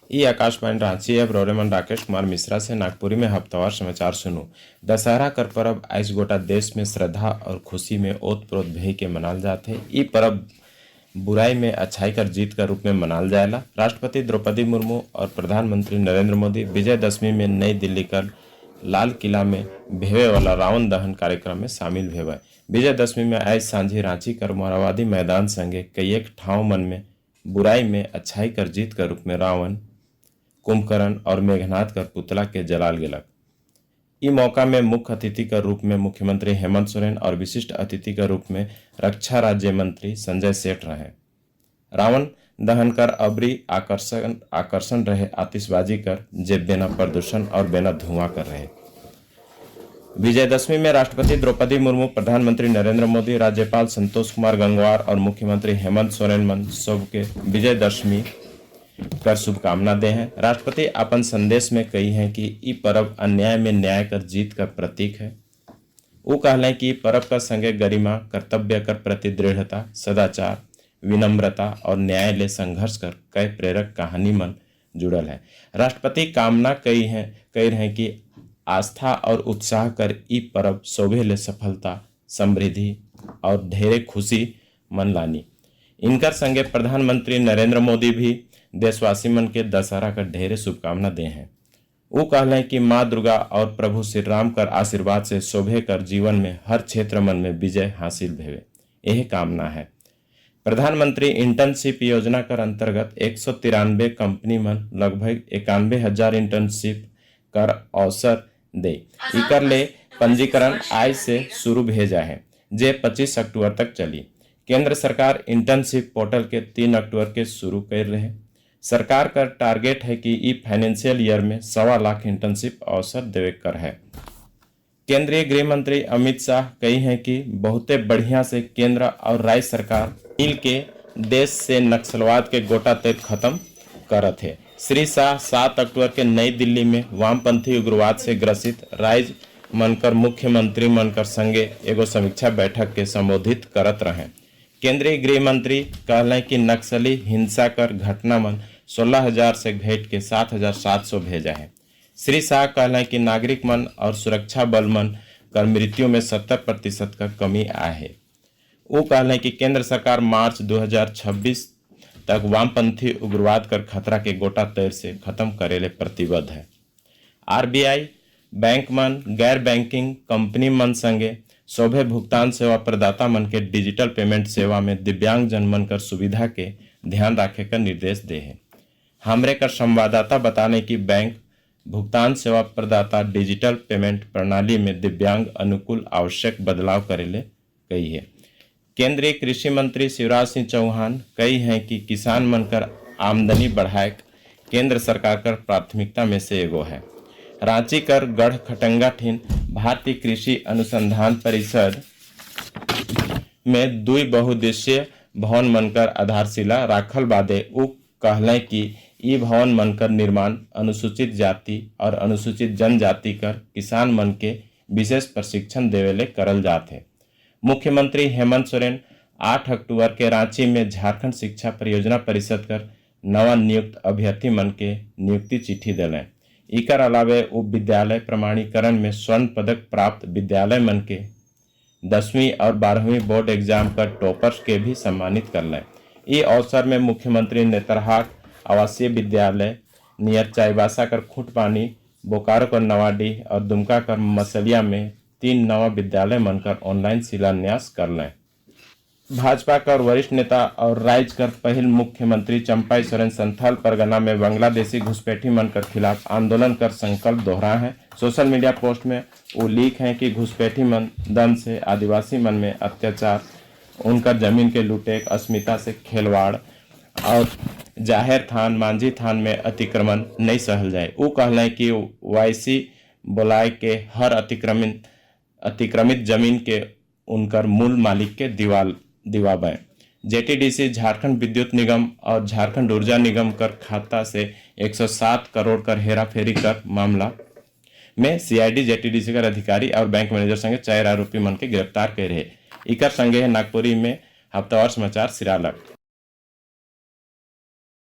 ई आकाशवाणी रांची अब रोरेमन राकेश कुमार मिश्रा से नागपुरी में हफ्तावार समाचार सुनू। दशहरा कर पर्व आज गोटा देश में श्रद्धा और खुशी में ओतप्रोत भई के मनाल जाते। ई पर्व बुराई में अच्छाई कर जीत का रूप में मनाल जाएला। राष्ट्रपति द्रौपदी मुर्मू और प्रधानमंत्री नरेंद्र मोदी विजयदशमी में नई दिल्ली कर लाल किला में भेवे वाला रावण दहन कार्यक्रम में शामिल भेवे। विजयदशमी में आज सांझे रांची कर मोराबादी मैदान संगे कई एक ठाव मन में बुराई में अच्छाई कर जीत का रूप में रावण, कुंभकर्ण और मेघनाथ कर पुतला के जलाल गेलक। ई मौका में मुख्य अतिथि का रूप में मुख्यमंत्री हेमंत सोरेन और विशिष्ट अतिथि का रूप में रक्षा राज्य मंत्री संजय सेठ रहे। रावण दहन कर अबरी आकर्षण रहे आतिशबाजी कर जे बिना प्रदूषण और बिना धुआं कर रहे। विजयदशमी में राष्ट्रपति द्रौपदी मुर्मू, प्रधानमंत्री नरेंद्र मोदी, राज्यपाल संतोष कुमार गंगवार और मुख्यमंत्री हेमंत सोरेन मन सबके विजयदशमी कर शुभकामना दे हैं। राष्ट्रपति अपन संदेश में कही है कि ई पर्व अन्याय में न्याय कर जीत का प्रतीक है। वो कहले कि पर्व का संगे गरिमा, कर्तव्य कर प्रति दृढ़ता, सदाचार, विनम्रता और न्याय ले संघर्ष कर कई प्रेरक कहानी मन जुड़ल है। राष्ट्रपति कामना कही रहे कि आस्था और उत्साह कर ई पर्व शोभे ले सफलता, समृद्धि और ढेरे खुशी मन लानी। इनकर संगे प्रधानमंत्री नरेंद्र मोदी भी देशवासी मन के दशहरा का ढेरे शुभकामना दे हैं। वो कहले कि माँ दुर्गा और प्रभु श्री राम कर आशीर्वाद से शोभे कर जीवन में हर क्षेत्र मन में विजय हासिल भेवे, यही कामना है। प्रधानमंत्री इंटर्नशिप योजना कर अंतर्गत 193 कंपनी मन लगभग 91,000 इंटर्नशिप कर अवसर दे। इकर ले पंजीकरण आज से शुरू भेजा है जे 25 अक्टूबर तक चली। केंद्र सरकार इंटर्नशिप पोर्टल के 3 अक्टूबर के शुरू कर रहे। सरकार का टारगेट है कि ई फाइनेंशियल ईयर में 1.25 लाख इंटर्नशिप अवसर देवे कर है। केंद्रीय गृह मंत्री अमित शाह कही है कि बहुते बढ़िया से केंद्र और राज्य सरकार मिल के देश से नक्सलवाद के गोटा तेज खत्म करत है। श्री शाह 7 अक्टूबर के नई दिल्ली में वामपंथी उग्रवाद से ग्रसित राज्य मनकर मुख्यमंत्री मनकर संगे एगो समीक्षा बैठक के संबोधित करत रहे। केंद्रीय गृह मंत्री कहले कि नक्सली हिंसा कर घटना मन 16,000 से घट के 7,700 भेजा है। श्री शाह कहले कि नागरिक मन और सुरक्षा बल मन कर मृत्यु में 70% का कमी आया है। वो कहले कि केंद्र सरकार मार्च 2026 तक वामपंथी उग्रवाद कर खतरा के गोटा तैर से खत्म करे ले प्रतिबद्ध है। आरबीआई बैंक मन, गैर बैंकिंग कंपनी मन संगे शोभे भुगतान सेवा प्रदाता मन के डिजिटल पेमेंट सेवा में दिव्यांग जन मन कर सुविधा के ध्यान रखे का निर्देश दे है। हमरे कर संवाददाता बताने की बैंक भुगतान सेवा प्रदाता डिजिटल पेमेंट प्रणाली में दिव्यांग अनुकूल आवश्यक बदलाव करे ले कही है। केंद्रीय कृषि मंत्री शिवराज सिंह चौहान कही हैं कि किसान मन कर आमदनी बढ़ाए केंद्र सरकार कर प्राथमिकता में से एगो है। रांची कर गढ़ खटंगा ठिन भारतीय कृषि अनुसंधान परिषद में 2 बहुउद्देशीय भवन मनकर आधारशिला राखल बादे उ कहले कि ई भवन मनकर निर्माण अनुसूचित जाति और अनुसूचित जनजाति कर किसान मन के विशेष प्रशिक्षण देवेले करल जाते। मुख्यमंत्री हेमंत सोरेन 8 अक्टूबर के रांची में झारखंड शिक्षा परियोजना परिषद कर नवा नियुक्त अभ्यर्थी मन के नियुक्ति चिट्ठी दिले। इकर अलावे उप विद्यालय प्रमाणीकरण में स्वर्ण पदक प्राप्त विद्यालय मन के 10वीं और 12वीं बोर्ड एग्जाम कर टॉपर्स के भी सम्मानित करले। ई अवसर में मुख्यमंत्री नेतरहाट आवासीय विद्यालय, नियर चाईबासा कर खुटपानी, बोकारो कर नवाडी और दुमका कर मसलिया में 3 नवा विद्यालय मनकर ऑनलाइन शिलान्यास करले। भाजपा का वरिष्ठ नेता और राज्य कर पहल मुख्यमंत्री चंपाई सोरेन संथाल परगना में बांग्लादेशी घुसपैठी मन कर खिलाफ आंदोलन कर संकल्प दोहरा है। सोशल मीडिया पोस्ट में वो लिख है कि घुसपैठी मन दन से आदिवासी मन में अत्याचार, उनकर जमीन के लूटे, अस्मिता से खिलवाड़ और जाहिर थान मांझी थान में अतिक्रमण नहीं सहल जाए। वो कहले कि वाईसी बुलाए के हर अतिक्रमित जमीन के उनकर मूल मालिक के दिवाबें। जेटीडीसी झारखंड विद्युत निगम और झारखंड ऊर्जा निगम कर खाता से 107 करोड़ कर हेराफेरी कर मामला में सीआईडी जेटीडीसी कर अधिकारी और बैंक मैनेजर संगे 4 आरोपी मन के गिरफ्तार कर रहे। इकर संगे नागपुरी में हफ्तावार समाचार सिरालक।